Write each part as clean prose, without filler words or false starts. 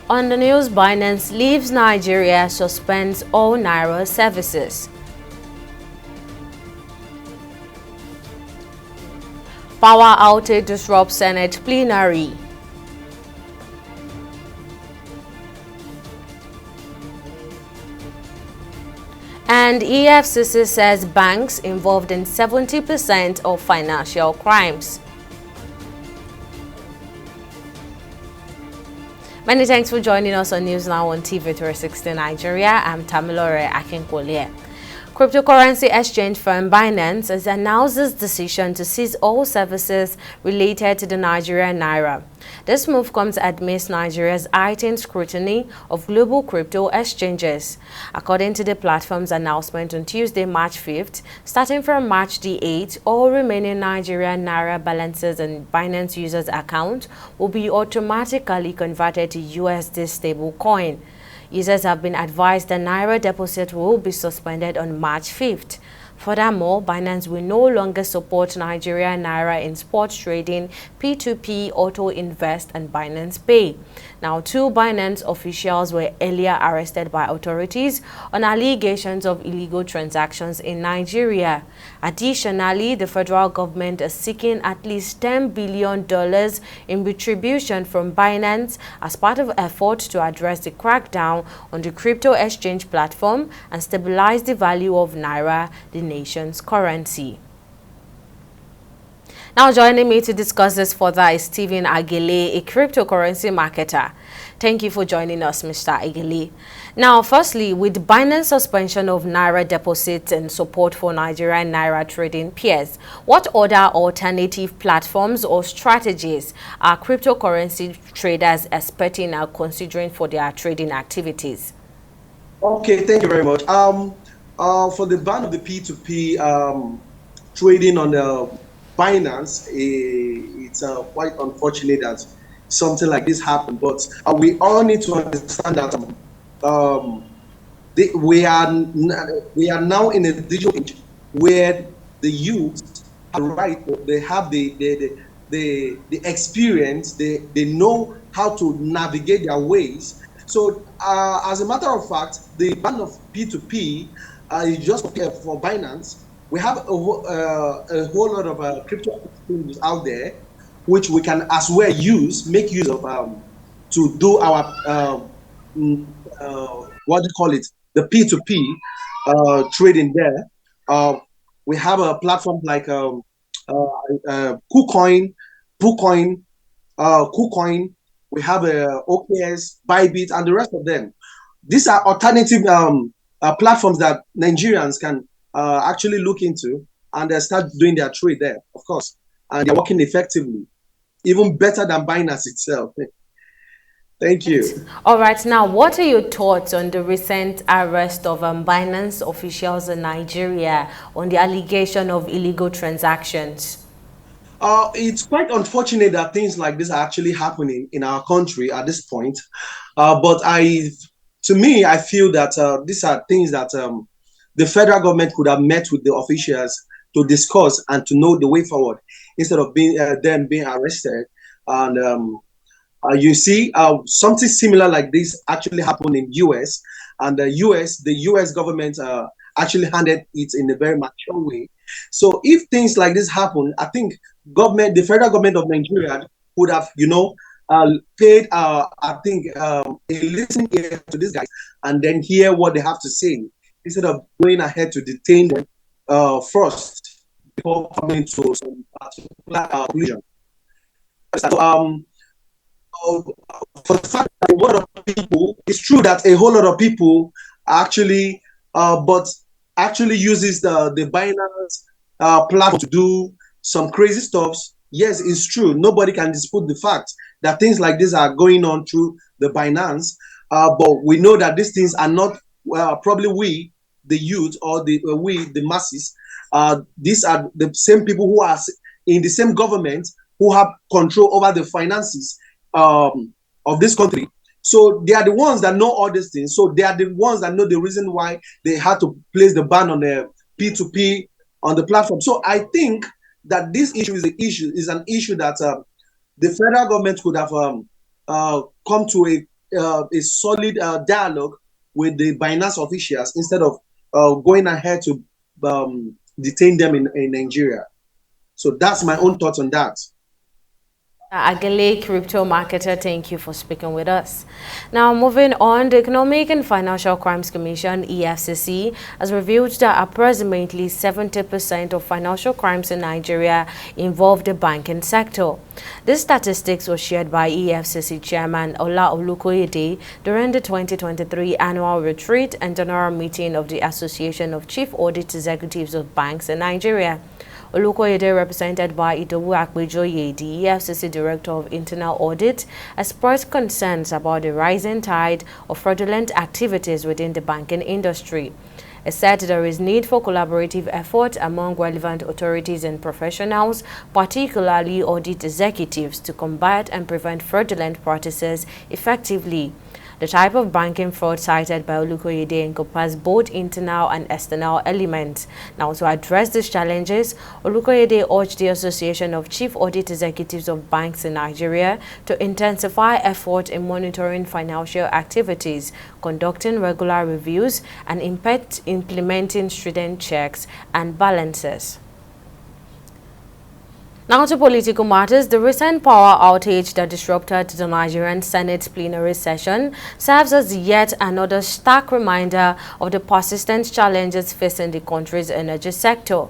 On the news, Binance leaves Nigeria, suspends all Naira services. Power outage disrupts Senate plenary. And EFCC says banks involved in 70% of financial crimes. Many thanks for joining us on News Now on TV 360 Nigeria. I'm Tamilore Akinkwole. Cryptocurrency exchange firm Binance has announced its decision to cease all services related to the Nigerian Naira. This move comes amidst Nigeria's heightened scrutiny of global crypto exchanges. According to the platform's announcement on Tuesday, March 5th, starting from March the 8th, all remaining Nigerian Naira balances in Binance users' account will be automatically converted to USD stablecoin. Users have been advised the Naira deposit will be suspended on March 5th. Furthermore, Binance will no longer support Nigerian Naira in sports trading, P2P, Auto Invest, and Binance Pay. Now, two Binance officials were earlier arrested by authorities on allegations of illegal transactions in Nigeria. Additionally, the federal government is seeking at least $10 billion in retribution from Binance as part of efforts to address the crackdown on the crypto exchange platform and stabilize the value of Naira, the nation's currency. Now joining me to discuss this further is Stephen Agile, a cryptocurrency marketer. Thank you for joining us, Mr. Agile. Now, firstly, with Binance suspension of Naira deposits and support for Nigerian Naira trading peers, what other alternative platforms or strategies are cryptocurrency traders expecting or considering for their trading activities? Okay, thank you very much. For the ban of the P2P trading on the Binance, it's quite unfortunate that something like this happened. But we all need to understand that we are now in a digital age where the youth have the right, they have the experience, they know how to navigate their ways. So, as a matter of fact, the ban of P2P is just for Binance. We have a whole lot of crypto exchanges out there, which we can as well make use of to do our what do you call it, the P2P trading there. We have a platform like KuCoin, PuCoin, KuCoin. We have OKS, Bybit, and the rest of them. These are alternative platforms that Nigerians can actually look into and start doing their trade there, of course. And they're working effectively, even better than Binance itself. Thank you. All right, now, what are your thoughts on the recent arrest of Binance officials in Nigeria on the allegation of illegal transactions? It's quite unfortunate that things like this are actually happening in our country at this point. But to me, I feel that these are things that the federal government could have met with the officials to discuss and to know the way forward instead of them being arrested. And you see, something similar like this actually happened in US, and the US government actually handled it in a very mature way. So if things like this happen, I think the federal government of Nigeria would have, paid, I think, a listening ear to these guys and then hear what they have to say instead of going ahead to detain them first before coming to some particular conclusion. So, for the fact that a lot of people, it's true that a whole lot of people actually, but actually uses the Binance platform to do some crazy stuff. Yes, it's true. Nobody can dispute the fact that things like this are going on through the Binance. But we know that these things are not probably we, the youth, or the masses. These are the same people who are in the same government who have control over the finances of this country. So they are the ones that know all these things. So they are the ones that know the reason why they had to place the ban on the P2P on the platform. So I think that this issue is an issue that the federal government could have come to a solid dialogue with the Binance officials instead of going ahead to detain them in Nigeria. So that's my own thoughts on that. Agile, crypto marketer, thank you for speaking with us. Now, moving on, the Economic and Financial Crimes Commission, EFCC, has revealed that approximately 70% of financial crimes in Nigeria involve the banking sector. These statistics were shared by EFCC Chairman Ola Olukoyede during the 2023 annual retreat and general meeting of the Association of Chief Audit Executives of Banks in Nigeria. Olukoyede, represented by Idowu Akpejoye, the EFCC Director of Internal Audit, expressed concerns about the rising tide of fraudulent activities within the banking industry. He said there is need for collaborative effort among relevant authorities and professionals, particularly audit executives, to combat and prevent fraudulent practices effectively. The type of banking fraud cited by Olukoyede encompasses both internal and external elements. Now, to address these challenges, Olukoyede urged the Association of Chief Audit Executives of Banks in Nigeria to intensify effort in monitoring financial activities, conducting regular reviews, and implementing stringent checks and balances. Now to political matters, the recent power outage that disrupted the Nigerian Senate plenary session serves as yet another stark reminder of the persistent challenges facing the country's energy sector.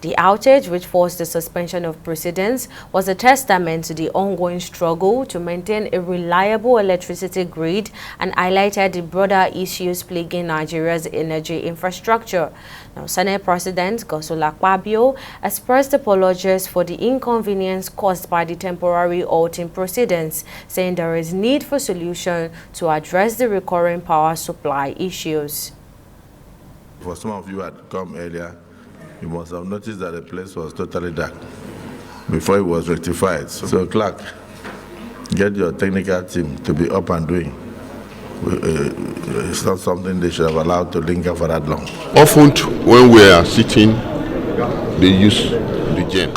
The outage, which forced the suspension of proceedings, was a testament to the ongoing struggle to maintain a reliable electricity grid and highlighted the broader issues plaguing Nigeria's energy infrastructure. Now, Senate President Godswill Akpabio expressed apologies for the inconvenience caused by the temporary halting proceedings, saying there is need for solution to address the recurring power supply issues. For some of you who had come earlier, you must have noticed that the place was totally dark before it was rectified. So Clark, get your technical team to be up and doing. It's not something they should have allowed to linger for that long. Often when we are sitting, they use the gen.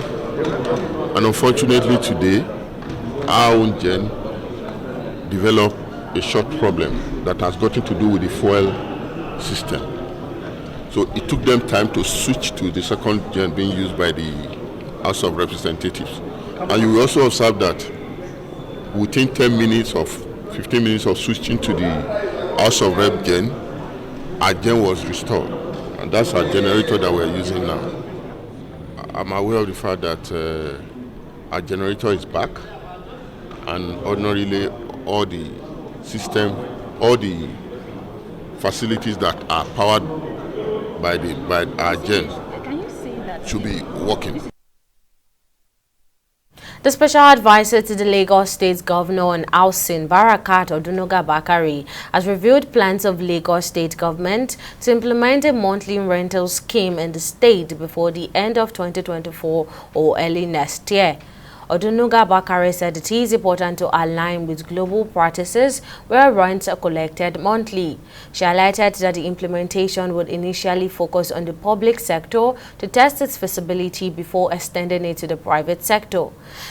And unfortunately today, our own gen developed a short problem that has gotten to do with the fuel system. So it took them time to switch to the second gen being used by the House of Representatives. And you will also observe that within 10 minutes of 15 minutes of switching to the House of Rep gen, our gen was restored. And that's our generator that we're using now. I'm aware of the fact that our generator is back, and ordinarily all the system, all the facilities that are powered by our gen should be working. The special advisor to the Lagos State Governor on Housing, Barakat Odunoga Bakari, has revealed plans of Lagos State government to implement a monthly rental scheme in the state before the end of 2024 or early next year. Odunoga Bakare said it is important to align with global practices where rents are collected monthly. She highlighted that the implementation would initially focus on the public sector to test its feasibility before extending it to the private sector.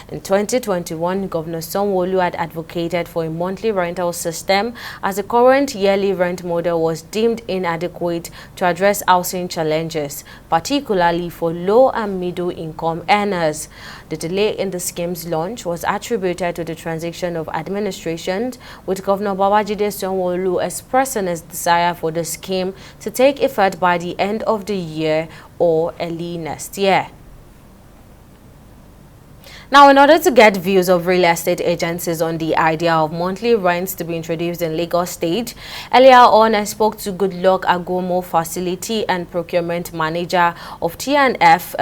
In 2021, Governor Sanwo-Olu had advocated for a monthly rental system as the current yearly rent model was deemed inadequate to address housing challenges, particularly for low and middle income earners. The delay in the scheme's launch was attributed to the transition of administration, with Governor Babajide Sanwo-Olu expressing his desire for the scheme to take effect by the end of the year or early next year. Now, in order to get views of real estate agencies on the idea of monthly rents to be introduced in Lagos State, earlier on I spoke to Goodluck Agomo, Facility and Procurement Manager of T&F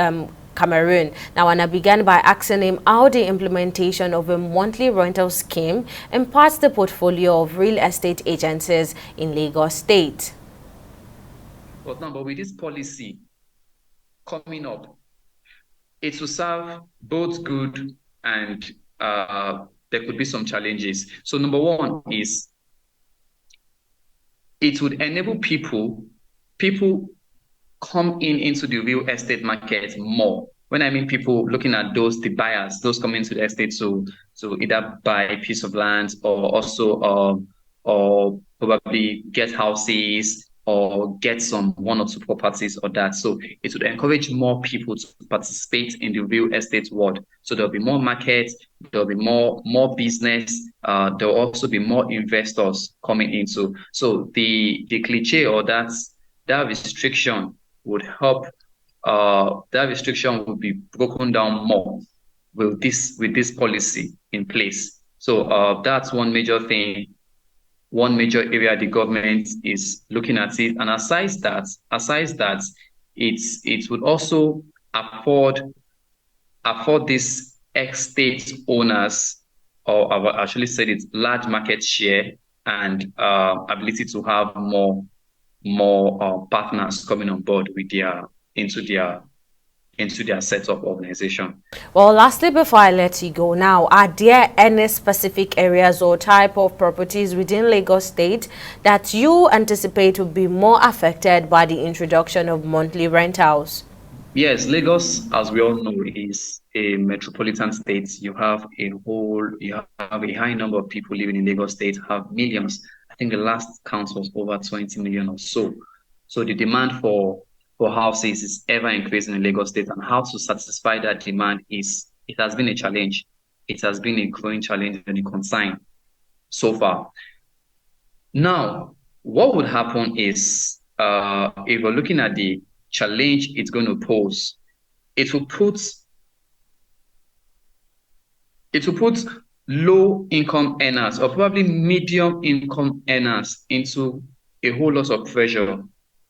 Cameroon. Now, and I began by asking him how the implementation of a monthly rental scheme impacts the portfolio of real estate agencies in Lagos State. But now, with this policy coming up, it will serve both good and there could be some challenges. So number one is it would enable people come into the real estate market more. When I mean people, looking at the buyers, those coming to the estate, so either buy a piece of land or also or probably get houses or get some one or two properties or that. So it would encourage more people to participate in the real estate world. So there'll be more markets, there'll be more business, there'll also be more investors coming into. So the cliche or that restriction would help. That restriction would be broken down more with this policy in place. So that's one major thing, one major area the government is looking at it. And aside that, it would also afford these estate owners, or I've actually said it, large market share and ability to have more partners coming on board with their setup organization. Well, lastly, before I let you go now, are there any specific areas or type of properties within Lagos State that you anticipate will be more affected by the introduction of monthly rentals? Yes, Lagos, as we all know, is a metropolitan state. You have a high number of people living in Lagos State, have millions. I think the last count was over 20 million or so. So the demand for houses is ever increasing in Lagos State, and how to satisfy that demand it has been a challenge. It has been a growing challenge and a concern so far. Now, what would happen is, if we're looking at the challenge it's going to pose, it will put low income earners or probably medium income earners into a whole lot of pressure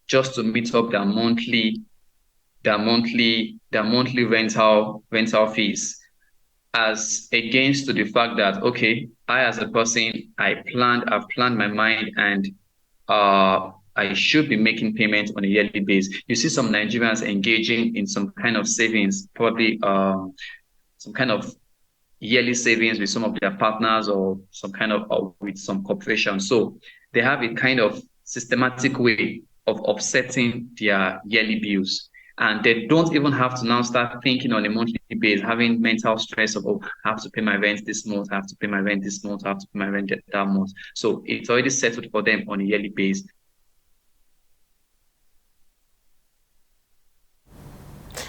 just to meet up their monthly rental fees, as against to the fact that, okay, I as a person, I've planned my mind, and I should be making payments on a yearly basis. You see some Nigerians engaging in some kind of savings, probably some kind of yearly savings with some of their partners, or some kind of with some corporation. So they have a kind of systematic way of offsetting their yearly bills. And they don't even have to now start thinking on a monthly basis, having mental stress of, oh, I have to pay my rent this month, I have to pay my rent this month, I have to pay my rent that month. So it's already settled for them on a yearly basis.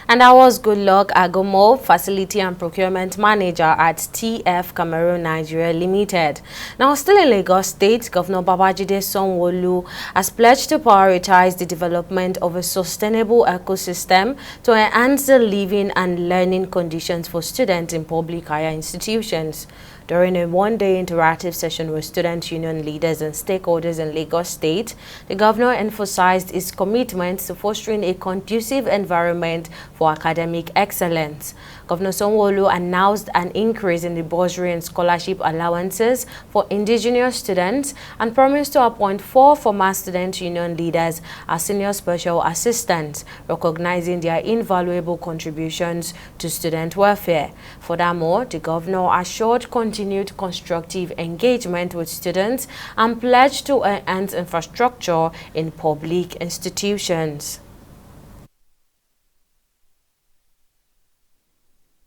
And that was Goodluck Agomo, Facility and Procurement Manager at TF Cameroon Nigeria Limited. Now, still in Lagos State, Governor Babajide Sanwo-Olu has pledged to prioritize the development of a sustainable ecosystem to enhance the living and learning conditions for students in public higher institutions. During a one-day interactive session with student union leaders and stakeholders in Lagos State, the governor emphasized his commitment to fostering a conducive environment for academic excellence. Governor Sanwo-Olu announced an increase in the bursary and scholarship allowances for indigenous students and promised to appoint 4 former student union leaders as senior special assistants, recognizing their invaluable contributions to student welfare. Furthermore, the governor assured continued constructive engagement with students and pledged to enhance infrastructure in public institutions.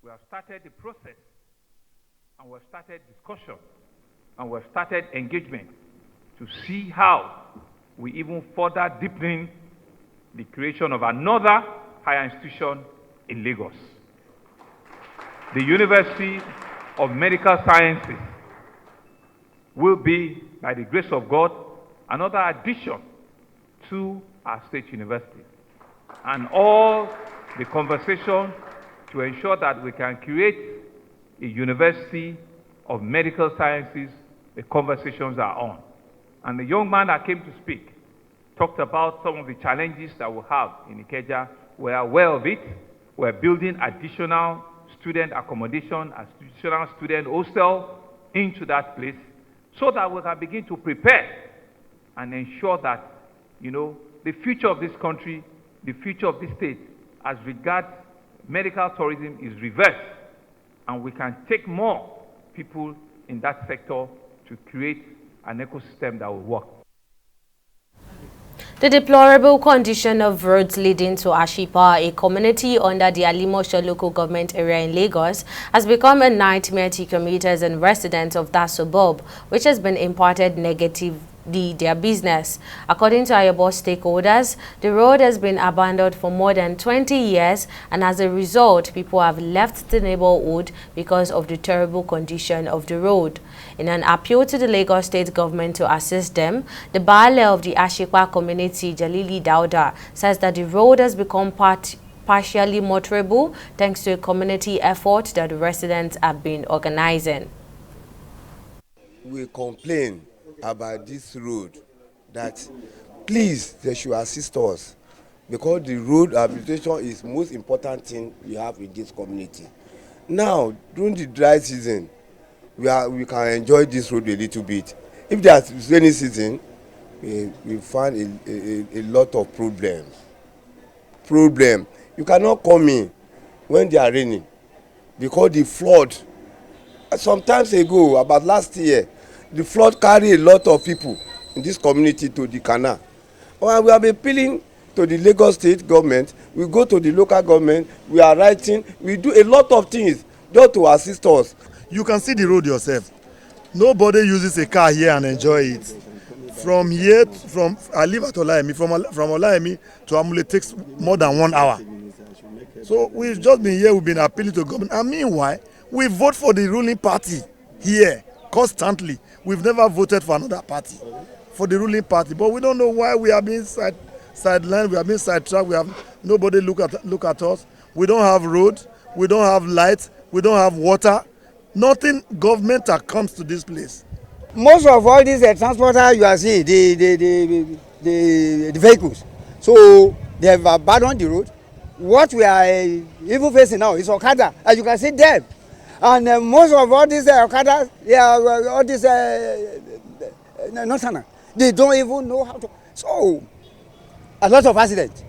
We have started the process, and we have started discussion, and we have started engagement to see how we even further deepen the creation of another higher institution in Lagos. The University of Medical Sciences will be, by the grace of God, another addition to our state university. And all the conversation to ensure that we can create a University of Medical Sciences, the conversations are on. And the young man that came to speak talked about some of the challenges that we have in Ikeja. We are aware of it. We're building additional student accommodation, additional student hostel into that place, so that we can begin to prepare and ensure that, the future of this country, the future of this state, as regards medical tourism, is reversed, and we can take more people in that sector to create an ecosystem that will work. The deplorable condition of roads leading to Ashipa, a community under the Alimosho local government area in Lagos, has become a nightmare to commuters and residents of that suburb, which has been impacted negatively their business. According to Ayobo stakeholders, the road has been abandoned for more than 20 years, and as a result, people have left the neighborhood because of the terrible condition of the road. In an appeal to the Lagos state government to assist them, the Baale of the Ashipa community, Jalili Dauda, says that the road has become partially motorable thanks to a community effort that the residents have been organizing. We complain about this road, that please they should assist us, because the road rehabilitation is most important thing we have in this community. Now during the dry season we can enjoy this road a little bit. If there's rainy season, we find a lot of problems. You cannot come in when they are raining because the flood. Sometimes ago, about last year, the flood carry a lot of people in this community to the canal. And we have been appealing to the Lagos state government. We go to the local government. We are writing. We do a lot of things just to assist us. You can see the road yourself. Nobody uses a car here and enjoy it. From here, I live at Olaemi. From Olaemi to Amule takes more than 1 hour. So we've just been here. We've been appealing to government. And meanwhile, we vote for the ruling party here constantly. We've never voted for another party, for the ruling party. But we don't know why we are being sidelined. We are being sidetracked. We have nobody look at us. We don't have road. We don't have light. We don't have water. Nothing government that comes to this place. Most of all these transporters you are seeing, the vehicles, so they have abandoned the road. What we are even facing now is Okada, as you can see them. And most of all these Okadas, they are all these Northerners, they don't even know how to. So, a lot of accidents.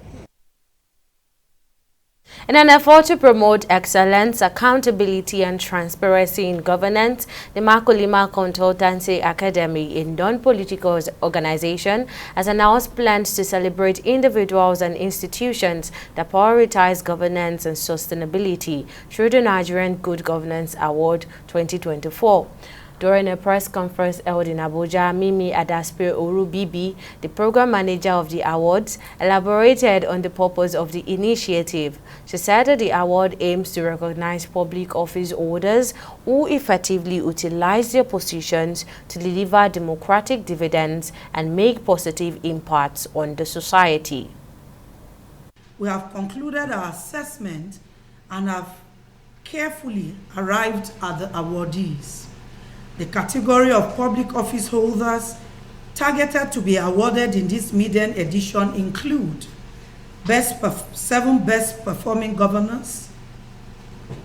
In an effort to promote excellence, accountability and transparency in governance, the Makolima Consultancy Academy, a non-political organization, has announced plans to celebrate individuals and institutions that prioritize governance and sustainability through the Nigerian Good Governance Award 2024. During a press conference held in Abuja, Mimi Adaspir Orubibi, the program manager of the awards, elaborated on the purpose of the initiative. She said that the award aims to recognize public office holders who effectively utilize their positions to deliver democratic dividends and make positive impacts on the society. We have concluded our assessment and have carefully arrived at the awardees. The category of public office holders targeted to be awarded in this maiden edition include 7 best performing governors,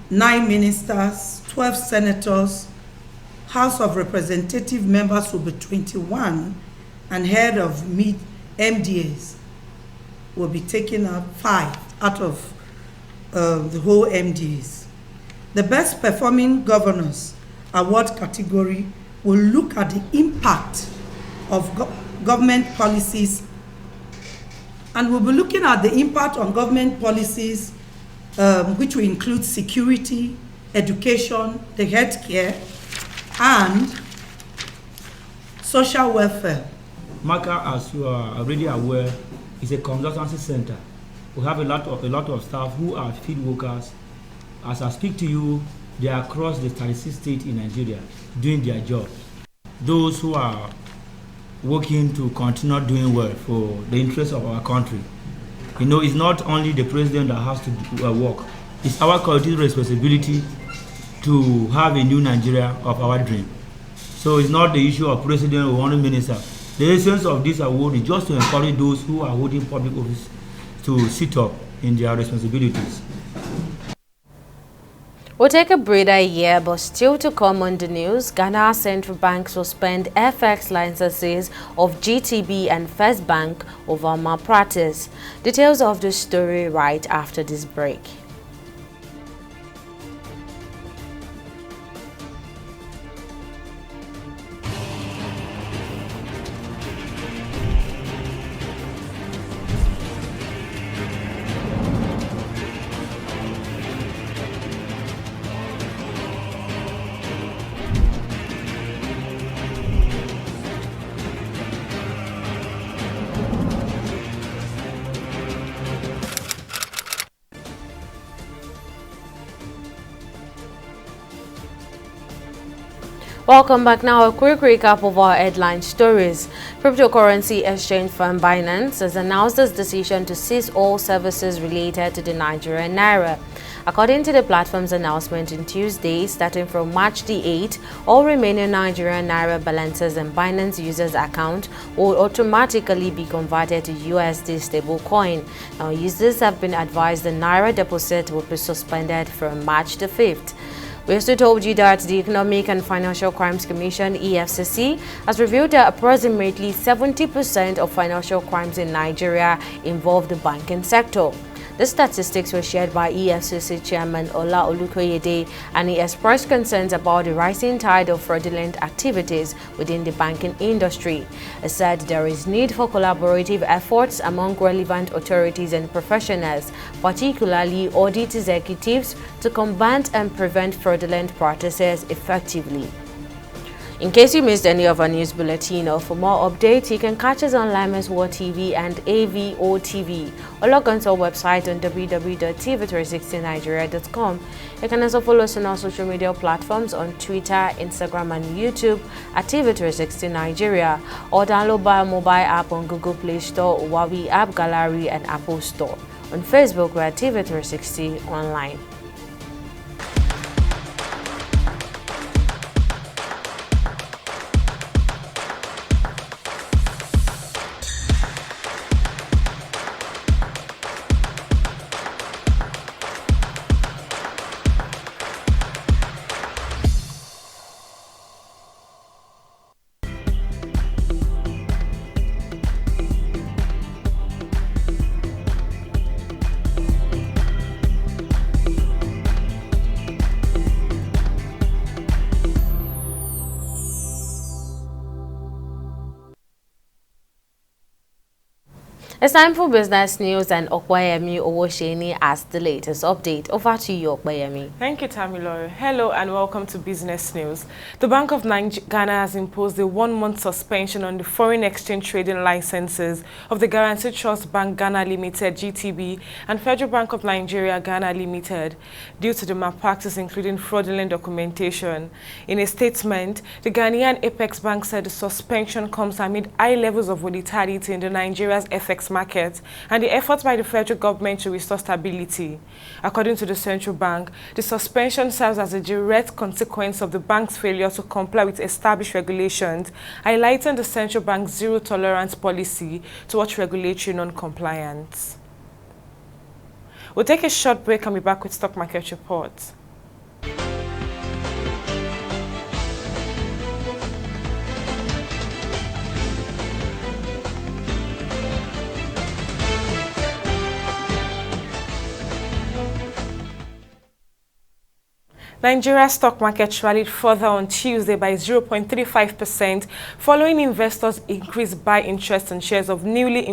9 ministers, 12 senators, House of Representative members will be 21, and head of MDAs will be taken up 5 out of the whole MDAs. The best performing governors award category will look at the impact of government policies, and we'll be looking at the impact on government policies which will include security, education, the healthcare, and social welfare. MACA, as you are already aware, is a consultancy center. We have a lot of staff who are field workers. As I speak to you, they are across the 36 states in Nigeria doing their job. Those who are working to continue doing well for the interests of our country. You know, it's not only the president that has to work. It's our collective responsibility to have a new Nigeria of our dream. So it's not the issue of president or one minister. The essence of this award is just to encourage those who are holding public office to sit up in their responsibilities. We'll take a breather here, but still to come on the news, Ghana Central Bank suspend FX licenses of GTB and First Bank over malpractice. Details of the story right after this break. Welcome back. Now, a quick recap of our headline stories. Cryptocurrency exchange firm Binance has announced its decision to cease all services related to the Nigerian naira. According to the platform's announcement on Tuesday, starting from March the 8th, all remaining Nigerian naira balances in Binance users' account will automatically be converted to USD stablecoin. Now, users have been advised the naira deposit will be suspended from March the 5th. We also told you that the Economic and Financial Crimes Commission (EFCC) has revealed that approximately 70% of financial crimes in Nigeria involve the banking sector. The statistics were shared by EFCC Chairman Ola Olukoyede, and he expressed concerns about the rising tide of fraudulent activities within the banking industry. He said there is need for collaborative efforts among relevant authorities and professionals, particularly audit executives, to combat and prevent fraudulent practices effectively. In case you missed any of our news bulletin, or for more updates, you can catch us on Limes World TV and AVO TV, or log on to our website on www.tv360nigeria.com. You can also follow us on our social media platforms on Twitter, Instagram, and YouTube at TV360 Nigeria, or download our mobile app on Google Play Store, Huawei App Gallery, and Apple Store. On Facebook, we're at TV360 Online. It's time for business news, and Okwayemi Owosheni has the latest update. Over to you, Okwayemi. Thank you, Tamilore. Hello and welcome to Business News. The Bank of Ghana has imposed a 1-month suspension on the foreign exchange trading licenses of the Guaranty Trust Bank Ghana Limited (GTB) and Federal Bank of Nigeria Ghana Limited due to the malpractice, including fraudulent documentation. In a statement, the Ghanaian Apex Bank said the suspension comes amid high levels of volatility in the Nigeria's FX market and the efforts by the federal government to restore stability. According to the central bank, the suspension serves as a direct consequence of the bank's failure to comply with established regulations, highlighting the central bank's zero-tolerance policy towards regulatory non-compliance. We'll take a short break and be back with stock market reports. Nigeria's stock market rallied further on Tuesday by 0.35% following investors' increased buy interest in shares of newly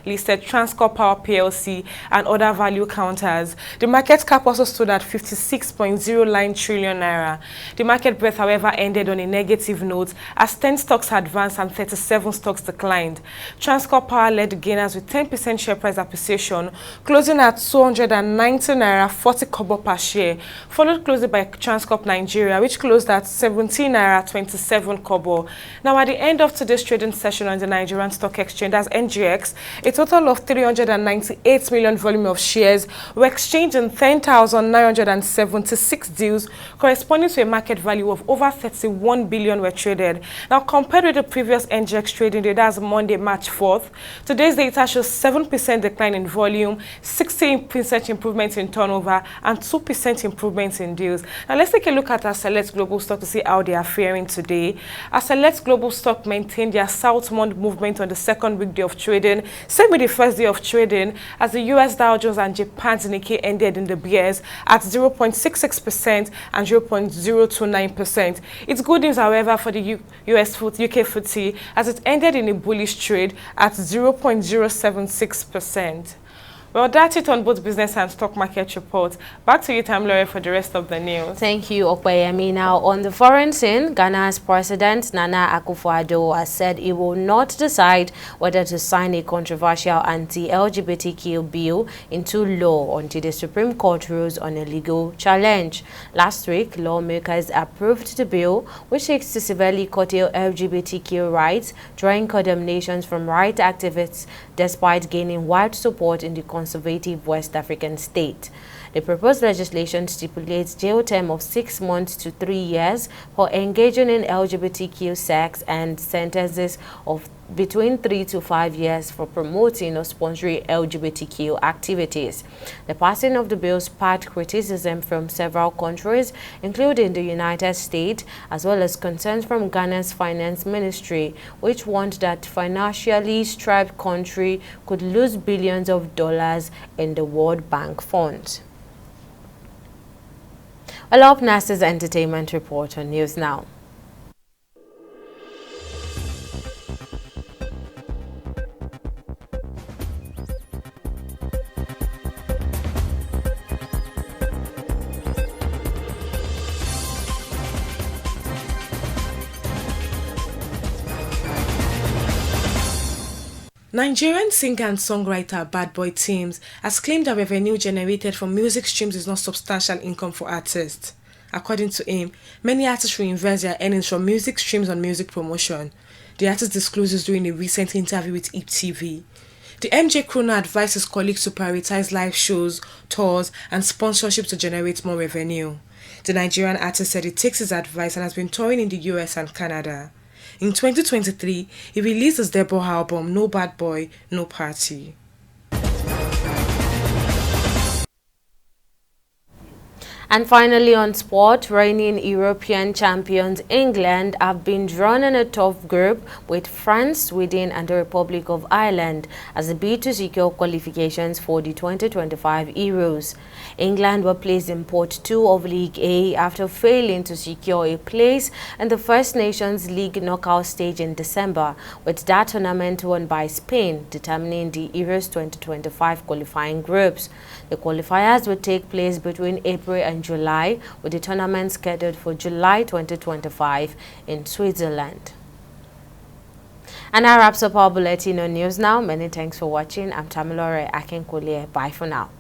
listed Transcorp Power PLC and other value counters. The market cap also stood at 56.09 trillion naira. The market breadth, however, ended on a negative note as 10 stocks advanced and 37 stocks declined. Transcorp Power led the gainers with 10% share price appreciation, closing at 290 naira 40 kobo per share, followed closely by Transcorp Nigeria, which closed at 17 naira 27 kobo. Now, at the end of today's trading session on the Nigerian Stock Exchange, as NGX, a total of 398 million volume of shares were exchanged in 10,976 deals, corresponding to a market value of over 31 billion were traded. Now, compared with the previous NGX trading day, that's Monday, March 4th, today's data shows 7% decline in volume, 16% improvement in turnover, and 2% improvement in deals. Now, let's take a look at our Select Global Stock to see how they are faring today. Our Select Global Stock maintained their southward movement on the second weekday of trading, same with the first day of trading, as the US Dow Jones and Japan's Nikkei ended in the bears at 0.66% and 0.029%. It's good news, however, for the UK FTSE, as it ended in a bullish trade at 0.076%. Well, that's it on both business and stock market reports. Back to you, Tamilore, for the rest of the news. Thank you, Okweyemi. Now, on the foreign scene, Ghana's President Nana Akufo-Addo has said he will not decide whether to sign a controversial anti-LGBTQ bill into law until the Supreme Court rules on a legal challenge. Last week, lawmakers approved the bill, which seeks to severely curtail LGBTQ rights, drawing condemnations from right activists despite gaining wide support in the conservative West African state. The proposed legislation stipulates jail term of 6 months to 3 years for engaging in LGBTQ sex and sentences of between 3 to 5 years for promoting or sponsoring LGBTQ activities. The passing of the bill sparked criticism from several countries, including the United States, as well as concerns from Ghana's finance ministry, which warned that financially strapped country could lose billions of dollars in the World Bank Fund. Well, up next is Entertainment Report on News Now. Nigerian singer and songwriter Bad Boy Teams has claimed that revenue generated from music streams is not substantial income for artists. According to him, many artists reinvest their earnings from music streams on music promotion. The artist discloses during a recent interview with IPTV. The MJ Kroner advised his colleagues to prioritize live shows, tours, and sponsorships to generate more revenue. The Nigerian artist said he takes his advice and has been touring in the US and Canada. In 2023, he released his debut album, No Bad Boy, No Party. And finally on sport, reigning European champions England have been drawn in a tough group with France, Sweden and the Republic of Ireland as a bid to secure qualifications for the 2025 Euros. England were placed in Pot 2 of League A after failing to secure a place in the First Nations League knockout stage in December, with that tournament won by Spain, determining the Euros 2025 qualifying groups. The qualifiers will take place between April and July, with the tournament scheduled for July 2025 in Switzerland. And that wraps up our bulletin on News Now. Many thanks for watching. I'm Tamilore Akinkwole. Bye for now.